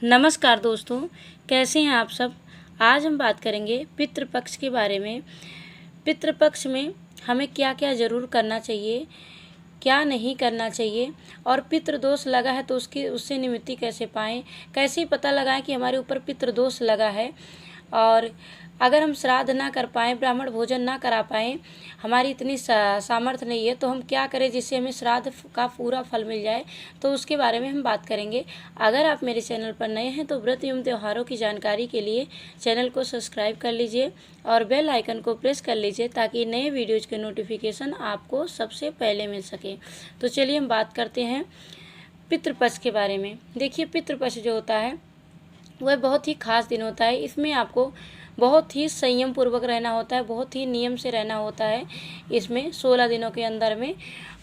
नमस्कार दोस्तों, कैसे हैं आप सब। आज हम बात करेंगे पितृपक्ष के बारे में। पितृपक्ष में हमें क्या क्या ज़रूर करना चाहिए, क्या नहीं करना चाहिए, और पितृदोष लगा है तो उससे निवृत्ति कैसे पाएँ, कैसे पता लगाएं कि हमारे ऊपर पितृदोष लगा है। और अगर हम श्राद्ध ना कर पाएँ, ब्राह्मण भोजन ना करा पाएँ, हमारी इतनी सामर्थ्य नहीं है, तो हम क्या करें जिससे हमें श्राद्ध का पूरा फल मिल जाए, तो उसके बारे में हम बात करेंगे। अगर आप मेरे चैनल पर नए हैं तो व्रत एवं त्योहारों की जानकारी के लिए चैनल को सब्सक्राइब कर लीजिए और बेल आइकन को प्रेस कर लीजिए ताकि नए वीडियोज़ के नोटिफिकेशन आपको सबसे पहले मिल सके। तो चलिए हम बात करते हैं पितृपक्ष के बारे में। देखिए, पितृपक्ष जो होता है वह बहुत ही खास दिन होता है। इसमें आपको बहुत ही संयम पूर्वक रहना होता है, बहुत ही नियम से रहना होता है इसमें 16 दिनों के अंदर में।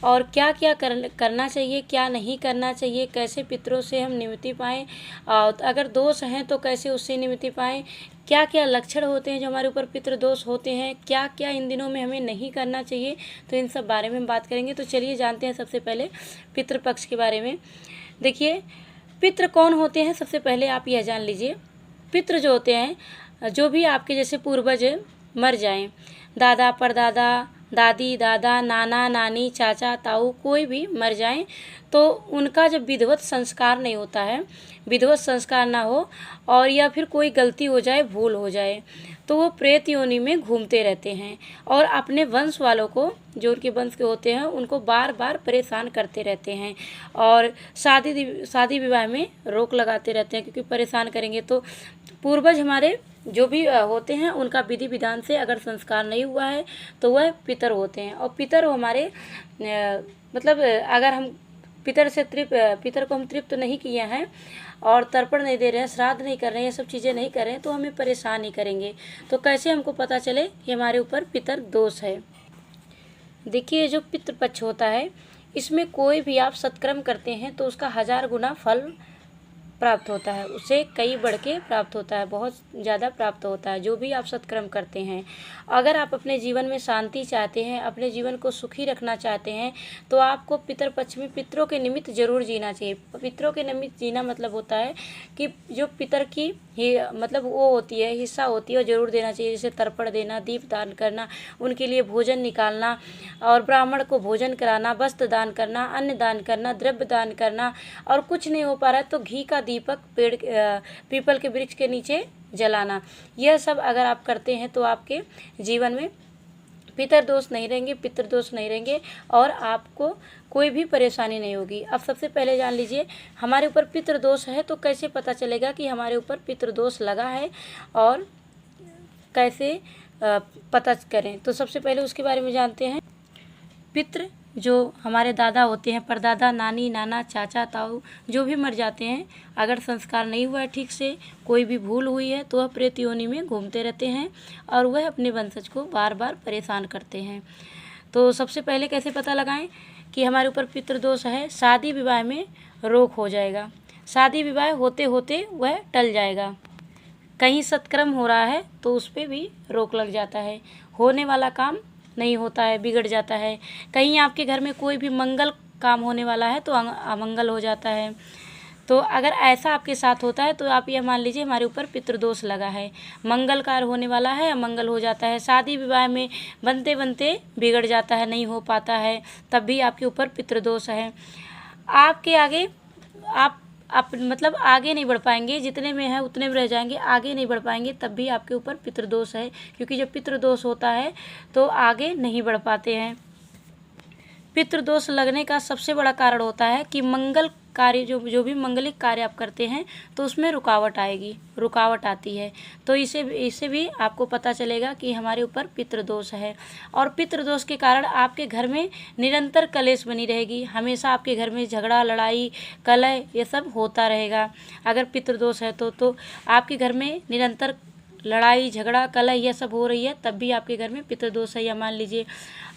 और क्या क्या करना चाहिए, क्या नहीं करना चाहिए, कैसे पितरों से हम निवृत्ति पाएँ, और अगर दोष हैं तो कैसे उससे निवृत्ति पाएँ, क्या क्या लक्षण होते हैं जो हमारे ऊपर पितृदोष होते हैं, क्या क्या इन दिनों में हमें नहीं करना चाहिए, तो इन सब बारे में हम बात करेंगे। तो चलिए जानते हैं सबसे पहले पितृपक्ष के बारे में। देखिए, पितृ कौन होते हैं, सबसे पहले आप यह जान लीजिए। पितृ जो होते हैं, जो भी आपके जैसे पूर्वज मर जाएं, दादा परदादा, दादी दादा, नाना नानी, चाचा ताऊ, कोई भी मर जाएं, तो उनका जब विधिवत संस्कार नहीं होता है, विधिवत संस्कार ना हो, और या फिर कोई गलती हो जाए, भूल हो जाए, तो वो प्रेत योनि में घूमते रहते हैं और अपने वंश वालों को, जो उनके वंश के होते हैं, उनको बार बार परेशान करते रहते हैं और शादी विवाह में रोक लगाते रहते हैं, क्योंकि परेशान करेंगे तो पूर्वज हमारे जो भी होते हैं उनका विधि विधान से अगर संस्कार नहीं हुआ है तो वह पितर होते हैं। और पितर हमारे मतलब अगर हम पितर को हम तृप्त नहीं किए हैं और तर्पण नहीं दे रहे हैं, श्राद्ध नहीं कर रहे हैं, ये सब चीज़ें नहीं कर रहे हैं, तो हमें परेशान ही करेंगे। तो कैसे हमको पता चले कि हमारे ऊपर पितर दोष है। देखिए, जो पितृपक्ष होता है इसमें कोई भी आप सत्कर्म करते हैं तो उसका 1000 गुना फल प्राप्त होता है, उसे कई बढ़ के प्राप्त होता है, बहुत ज़्यादा प्राप्त होता है जो भी आप सत्कर्म करते हैं। अगर आप अपने जीवन में शांति चाहते हैं, अपने जीवन को सुखी रखना चाहते हैं, तो आपको पितृपक्ष में पितरों के निमित्त जरूर जीना चाहिए। पितरों के निमित्त जीना मतलब होता है कि जो पितर की ही मतलब वो होती है, हिस्सा होती है, वो जरूर देना चाहिए। जैसे तर्पण देना, दीप दान करना, उनके लिए भोजन निकालना, और ब्राह्मण को भोजन कराना, वस्त्र दान करना, अन्न दान करना, द्रव्य दान करना, और कुछ नहीं हो पा रहा है तो घी का दीपक पीपल के वृक्ष के नीचे जलाना। यह सब अगर आप करते हैं तो आपके जीवन में पितृदोष नहीं रहेंगे, पितृदोष नहीं रहेंगे और आपको कोई भी परेशानी नहीं होगी। अब सबसे पहले जान लीजिए हमारे ऊपर पितृदोष है तो कैसे पता चलेगा कि हमारे ऊपर पितृदोष लगा है और कैसे पता करें। तो सबसे पहले उसके बारे में जानते हैं। पितृ जो हमारे दादा होते हैं, परदादा, नानी नाना, चाचा ताऊ, जो भी मर जाते हैं, अगर संस्कार नहीं हुआ है ठीक से, कोई भी भूल हुई है, तो वह प्रेत योनि में घूमते रहते हैं और वह अपने वंशज को बार बार परेशान करते हैं। तो सबसे पहले कैसे पता लगाएं कि हमारे ऊपर पितृदोष है। शादी विवाह में रोक हो जाएगा, शादी विवाह होते होते वह टल जाएगा। कहीं सत्कर्म हो रहा है तो उस पर भी रोक लग जाता है, होने वाला काम नहीं होता है, बिगड़ जाता है। कहीं आपके घर में कोई भी मंगल काम होने वाला है तो अमंगल हो जाता है। तो अगर ऐसा आपके साथ होता है तो आप यह मान लीजिए हमारे ऊपर पितृदोष लगा है। मंगल कार्य होने वाला है, अमंगल हो जाता है। शादी विवाह में बनते बनते बिगड़ जाता है, नहीं हो पाता है, तब भी आपके ऊपर पितृदोष है। आपके आगे आप मतलब आगे नहीं बढ़ पाएंगे, जितने में है उतने में रह जाएंगे, आगे नहीं बढ़ पाएंगे, तब भी आपके ऊपर पितृदोष है। क्योंकि जब पितृदोष होता है तो आगे नहीं बढ़ पाते हैं। पितृदोष लगने का सबसे बड़ा कारण होता है कि मंगल कार्य जो भी मंगलिक कार्य आप करते हैं तो उसमें रुकावट आएगी, रुकावट आती है। तो इसे भी आपको पता चलेगा कि हमारे ऊपर पितृदोष है। और पितृदोष के कारण आपके घर में निरंतर कलेश बनी रहेगी, हमेशा आपके घर में झगड़ा, लड़ाई, कलह, ये सब होता रहेगा। अगर पितृदोष है तो आपके घर में निरंतर लड़ाई, झगड़ा, कलह, यह सब हो रही है, तब भी आपके घर में पितृदोष है, या मान लीजिए।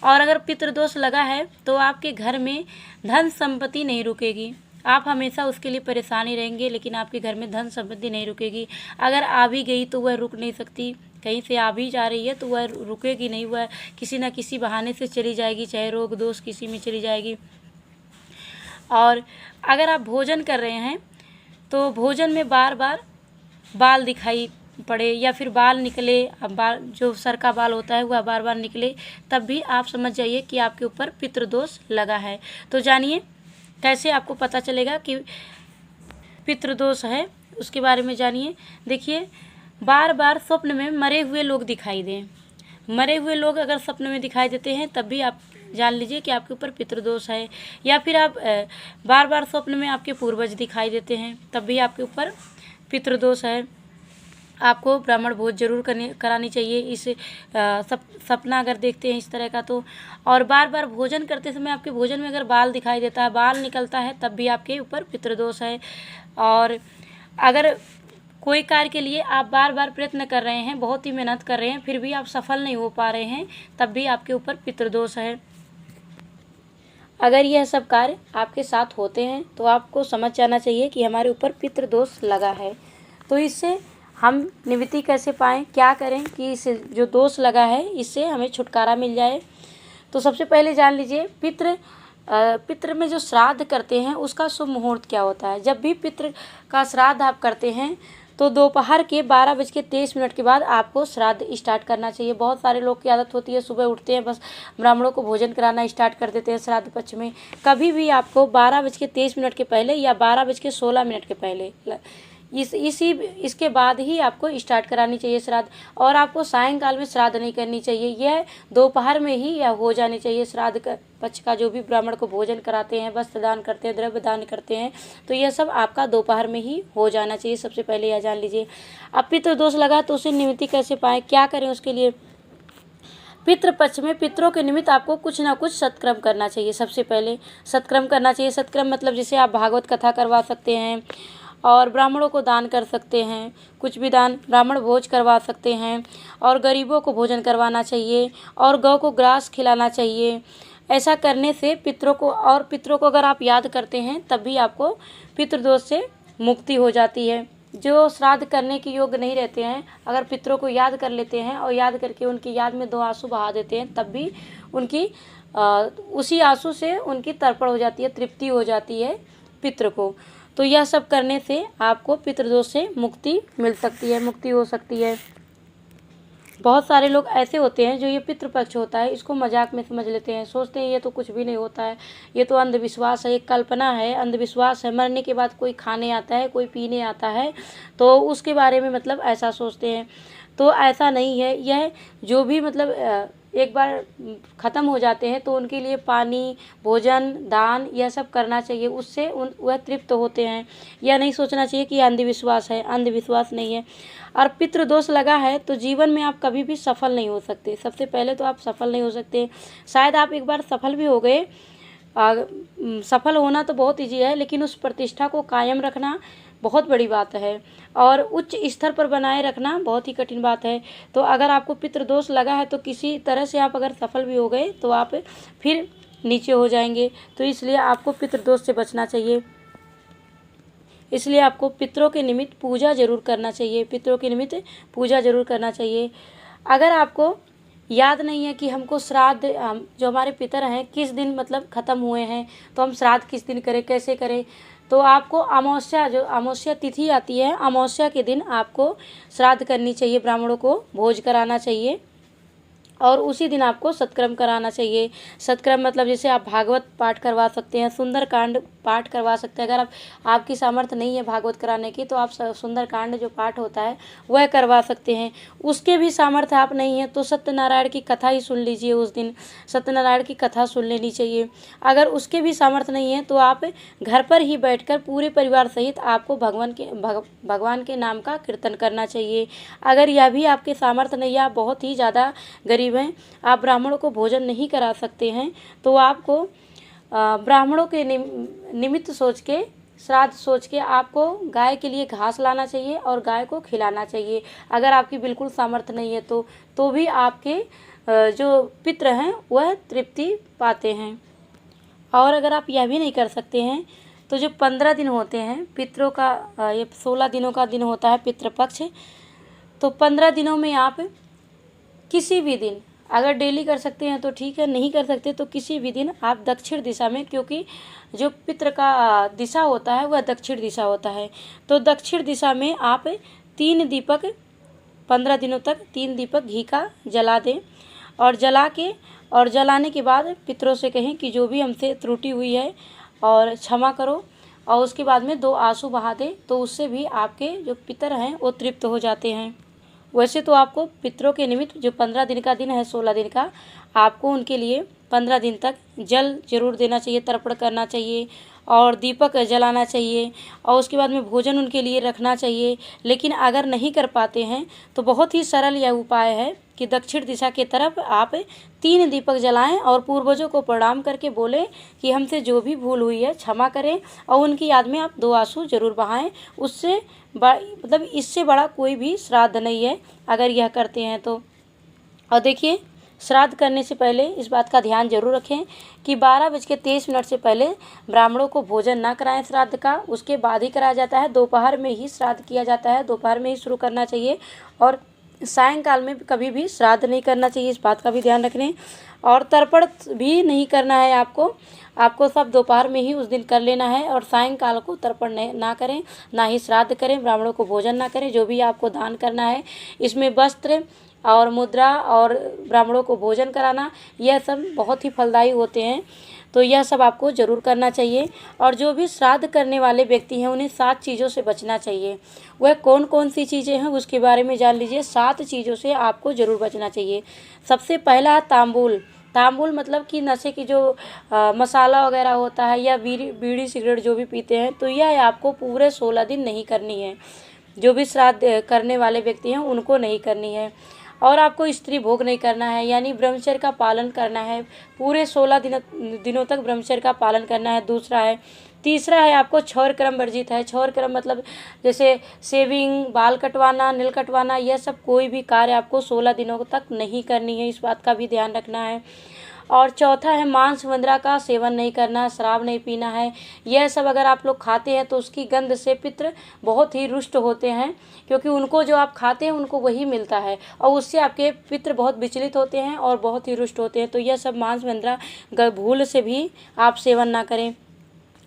और अगर पितृदोष लगा है तो आपके घर में धन संपत्ति नहीं रुकेगी, आप हमेशा उसके लिए परेशान ही रहेंगे, लेकिन आपके घर में धन संपत्ति नहीं रुकेगी। अगर आ भी गई तो वह रुक नहीं सकती, कहीं से आ भी जा रही है तो वह रुकेगी नहीं, वह किसी न किसी बहाने से चली जाएगी, चाहे रोग दोष किसी में चली जाएगी। और अगर आप भोजन कर रहे हैं तो भोजन में बार बार बाल दिखाई पड़े या फिर बाल निकले, अब बाल जो सर का बाल होता है वह बार बार निकले, तब भी आप समझ जाइए कि आपके ऊपर पितृदोष लगा है। तो जानिए कैसे आपको पता चलेगा कि पितृदोष है, उसके बारे में जानिए। देखिए, बार बार स्वप्न में मरे हुए लोग दिखाई दें, मरे हुए लोग अगर सपने में दिखाई देते हैं तब भी आप जान लीजिए कि आपके ऊपर पितृदोष है। या फिर आप बार बार स्वप्न में आपके पूर्वज दिखाई देते हैं तब भी आपके ऊपर पितृदोष है। आपको ब्राह्मण भोज जरूर करानी चाहिए इस सपना अगर देखते हैं इस तरह का तो। और बार बार भोजन करते समय आपके भोजन में अगर बाल दिखाई देता है, बाल निकलता है, तब भी आपके ऊपर पितृदोष है। और अगर कोई कार्य के लिए आप बार बार प्रयत्न कर रहे हैं, बहुत ही मेहनत कर रहे हैं, फिर भी आप सफल नहीं हो पा रहे हैं, तब भी आपके ऊपर पितृदोष है। अगर यह सब कार्य आपके साथ होते हैं तो आपको समझ जाना चाहिए कि हमारे ऊपर पितृदोष लगा है। तो इससे हम निवृत्ति कैसे पाएँ, क्या करें कि इस जो दोष लगा है इससे हमें छुटकारा मिल जाए। तो सबसे पहले जान लीजिए पितृ में जो श्राद्ध करते हैं उसका शुभ मुहूर्त क्या होता है। जब भी पितृ का श्राद्ध आप करते हैं तो दोपहर के 12:23 के बाद आपको श्राद्ध स्टार्ट करना चाहिए। बहुत सारे लोग की आदत होती है सुबह उठते हैं बस ब्राह्मणों को भोजन कराना स्टार्ट कर देते हैं श्राद्ध पक्ष में। कभी भी आपको 12:23 के पहले या 12:16 के पहले इसके बाद ही आपको स्टार्ट करानी चाहिए श्राद्ध। और आपको सायंकाल में श्राद्ध नहीं करनी चाहिए, यह दोपहर में ही यह हो जानी चाहिए। श्राद्ध का पक्ष का जो भी ब्राह्मण को भोजन कराते हैं, वस्त्र दान करते हैं, द्रव्य दान करते हैं, तो यह सब आपका दोपहर में ही हो जाना चाहिए। सबसे पहले यह जान लीजिए। अब पितृदोष लगा तो उसे निवृत्ति कैसे पाएँ, क्या करें उसके लिए। पितृपक्ष में पितरों के निमित्त आपको कुछ ना कुछ सत्कर्म करना चाहिए। सबसे पहले सत्कर्म करना चाहिए। सत्कर्म मतलब जैसे आप भागवत कथा करवा सकते हैं और ब्राह्मणों को दान कर सकते हैं, कुछ भी दान, ब्राह्मण भोज करवा सकते हैं और गरीबों को भोजन करवाना चाहिए और गौ को ग्रास खिलाना चाहिए। ऐसा करने से पितरों को अगर आप याद करते हैं तब भी आपको पितृदोष से मुक्ति हो जाती है। जो श्राद्ध करने के योग्य नहीं रहते हैं, अगर पितरों को याद कर लेते हैं और याद करके उनकी याद में 2 आंसू बहा देते हैं, तब भी उनकी उसी आंसू से उनकी तर्पण हो जाती है, तृप्ति हो जाती है पितृ को। तो यह सब करने से आपको पितृदोष से मुक्ति मिल सकती है, मुक्ति हो सकती है। बहुत सारे लोग ऐसे होते हैं जो ये पितृपक्ष होता है इसको मजाक में समझ लेते हैं, सोचते हैं ये तो कुछ भी नहीं होता है, ये तो अंधविश्वास है, एक कल्पना है, अंधविश्वास है। मरने के बाद कोई खाने आता है, कोई पीने आता है, तो उसके बारे में मतलब ऐसा सोचते हैं। तो ऐसा नहीं है। यह जो भी मतलब एक बार ख़त्म हो जाते हैं तो उनके लिए पानी, भोजन, दान यह सब करना चाहिए, उससे वह तृप्त होते हैं। यह नहीं सोचना चाहिए कि अंधविश्वास है, अंधविश्वास नहीं है। और पितृदोष लगा है तो जीवन में आप कभी भी सफल नहीं हो सकते। सबसे पहले तो आप सफल नहीं हो सकते। शायद आप एक बार सफल भी हो गए, सफल होना तो बहुत ईजी है, लेकिन उस प्रतिष्ठा को कायम रखना बहुत बड़ी बात है और उच्च स्तर पर बनाए रखना बहुत ही कठिन बात है। तो अगर आपको पितृदोष लगा है तो किसी तरह से आप अगर सफल भी हो गए तो आप फिर नीचे हो जाएंगे। तो इसलिए आपको पितृदोष से बचना चाहिए। इसलिए आपको पितरों के निमित्त पूजा जरूर करना चाहिए, पितरों के निमित्त पूजा जरूर करना चाहिए। अगर आपको याद नहीं है कि हमको श्राद्ध जो हमारे पितर हैं किस दिन मतलब ख़त्म हुए हैं, तो हम श्राद्ध किस दिन करें, कैसे करें, तो आपको अमावस्या तिथि आती है, अमावस्या के दिन आपको श्राद्ध करनी चाहिए, ब्राह्मणों को भोज कराना चाहिए और उसी दिन आपको सत्कर्म कराना चाहिए। सत्कर्म मतलब जैसे आप भागवत पाठ करवा सकते हैं, सुंदरकांड पाठ करवा सकते हैं। अगर आपकी सामर्थ्य नहीं है भागवत कराने की तो आप सुंदरकांड जो पाठ होता है वह करवा सकते हैं। उसके भी सामर्थ्य आप नहीं है तो सत्यनारायण की कथा ही सुन लीजिए, उस दिन सत्यनारायण की कथा सुन लेनी चाहिए। अगर उसके भी सामर्थ्य नहीं है तो आप घर पर ही बैठकर पूरे परिवार सहित आपको भगवान के नाम का कीर्तन करना चाहिए। अगर यह भी आपके सामर्थ्य नहीं है, आप बहुत ही ज़्यादा गरीब हैं, आप ब्राह्मणों को भोजन नहीं करा सकते हैं, तो आपको ब्राह्मणों के निमित्त सोच के, श्राद्ध सोच के आपको गाय के लिए घास लाना चाहिए और गाय को खिलाना चाहिए। अगर आपकी बिल्कुल सामर्थ्य नहीं है तो भी आपके जो पितृ हैं वह तृप्ति पाते हैं। और अगर आप यह भी नहीं कर सकते हैं तो जो 15 दिन होते हैं पितरों का, ये 16 दिनों का दिन होता है पितृपक्ष, तो 15 दिनों में आप किसी भी दिन अगर डेली कर सकते हैं तो ठीक है, नहीं कर सकते तो किसी भी दिन आप दक्षिण दिशा में, क्योंकि जो पितृ का दिशा होता है वह दक्षिण दिशा होता है, तो दक्षिण दिशा में आप 3 दीपक 15 दिनों तक 3 दीपक घी का जला दें, और जलाने के बाद पितरों से कहें कि जो भी हमसे त्रुटि हुई है और क्षमा करो, और उसके बाद में 2 आंसू बहा दें, तो उससे भी आपके जो पितर हैं वो तृप्त हो जाते हैं। वैसे तो आपको पितरों के निमित्त जो 15 दिन का दिन है, 16 दिन का, आपको उनके लिए 15 दिन तक जल जरूर देना चाहिए, तर्पण करना चाहिए और दीपक जलाना चाहिए, और उसके बाद में भोजन उनके लिए रखना चाहिए। लेकिन अगर नहीं कर पाते हैं तो बहुत ही सरल यह उपाय है कि दक्षिण दिशा की तरफ आप 3 दीपक जलाएं और पूर्वजों को प्रणाम करके बोलें कि हमसे जो भी भूल हुई है क्षमा करें, और उनकी याद में आप 2 आंसू जरूर बहाएं। उससे मतलब इससे बड़ा कोई भी श्राद्ध नहीं है अगर यह करते हैं तो। और देखिए, श्राद्ध करने से पहले इस बात का ध्यान जरूर रखें कि 12:23 से पहले ब्राह्मणों को भोजन ना कराएं श्राद्ध का, उसके बाद ही कराया जाता है। दोपहर में ही श्राद्ध किया जाता है, दोपहर में ही शुरू करना चाहिए, और सायंकाल में कभी भी श्राद्ध नहीं करना चाहिए, इस बात का भी ध्यान रखें। और तर्पण भी नहीं करना है आपको सब दोपहर में ही उस दिन कर लेना है, और सायंकाल को तर्पण ना करें, ना ही श्राद्ध करें, ब्राह्मणों को भोजन ना करें। जो भी आपको दान करना है, इसमें वस्त्र और मुद्रा और ब्राह्मणों को भोजन कराना, यह सब बहुत ही फलदायी होते हैं, तो यह सब आपको ज़रूर करना चाहिए। और जो भी श्राद्ध करने वाले व्यक्ति हैं उन्हें 7 चीज़ों से बचना चाहिए। वह कौन कौन सी चीज़ें हैं उसके बारे में जान लीजिए। 7 चीज़ों से आपको ज़रूर बचना चाहिए। सबसे पहला है तांबुल। तांबुल मतलब कि नशे की जो मसाला वगैरह होता है, या बीड़ी सिगरेट जो भी पीते हैं, तो यह आपको पूरे 16 दिन नहीं करनी है। जो भी श्राद्ध करने वाले व्यक्ति हैं उनको नहीं करनी है। और आपको स्त्री भोग नहीं करना है, यानी ब्रह्मचर्य का पालन करना है, पूरे 16 दिनों तक ब्रह्मचर्य का पालन करना है। तीसरा है आपको क्षौर कर्म वर्जित है। क्षौर कर्म मतलब जैसे शेविंग, बाल कटवाना, नील कटवाना, यह सब कोई भी कार्य आपको 16 दिनों तक नहीं करनी है, इस बात का भी ध्यान रखना है। और चौथा है मांस वंद्रा का सेवन नहीं करना, शराब नहीं पीना है। यह सब अगर आप लोग खाते हैं तो उसकी गंध से पितृ बहुत ही रुष्ट होते हैं, क्योंकि उनको जो आप खाते हैं उनको वही मिलता है, और उससे आपके पितृ बहुत विचलित होते हैं और बहुत ही रुष्ट होते हैं। तो यह सब मांस वंद्रा भूल से भी आप सेवन ना करें।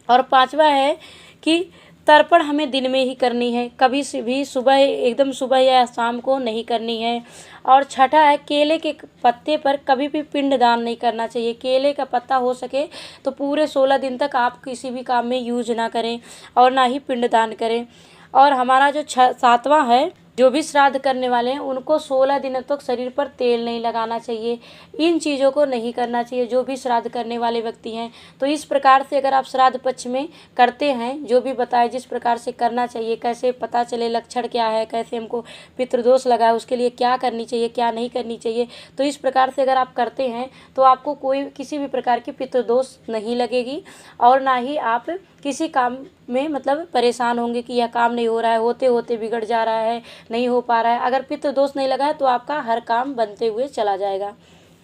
और 5वां है कि तर्पण हमें दिन में ही करनी है, कभी भी एकदम सुबह या शाम को नहीं करनी है। और 6ठा है केले के पत्ते पर कभी भी पिंड दान नहीं करना चाहिए। केले का पत्ता हो सके तो पूरे 16 दिन तक आप किसी भी काम में यूज ना करें, और ना ही पिंड दान करें। और हमारा जो 7वां है, जो भी श्राद्ध करने वाले हैं उनको 16 दिनों तक शरीर पर तेल नहीं लगाना चाहिए। इन चीज़ों को नहीं करना चाहिए जो भी श्राद्ध करने वाले व्यक्ति हैं। तो इस प्रकार से अगर आप श्राद्ध पक्ष में करते हैं, जो भी बताए जिस प्रकार से करना चाहिए, कैसे पता चले लक्षण क्या है, कैसे हमको पितृदोष लगा है, उसके लिए क्या करनी चाहिए, क्या नहीं करनी चाहिए, तो इस प्रकार से अगर आप करते हैं तो आपको किसी भी प्रकार की पितृदोष नहीं लगेगी, और ना ही आप किसी काम में मतलब परेशान होंगे कि यह काम नहीं हो रहा है, होते होते बिगड़ जा रहा है, नहीं हो पा रहा है। अगर पितृदोष नहीं लगा है तो आपका हर काम बनते हुए चला जाएगा।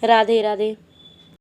राधे राधे।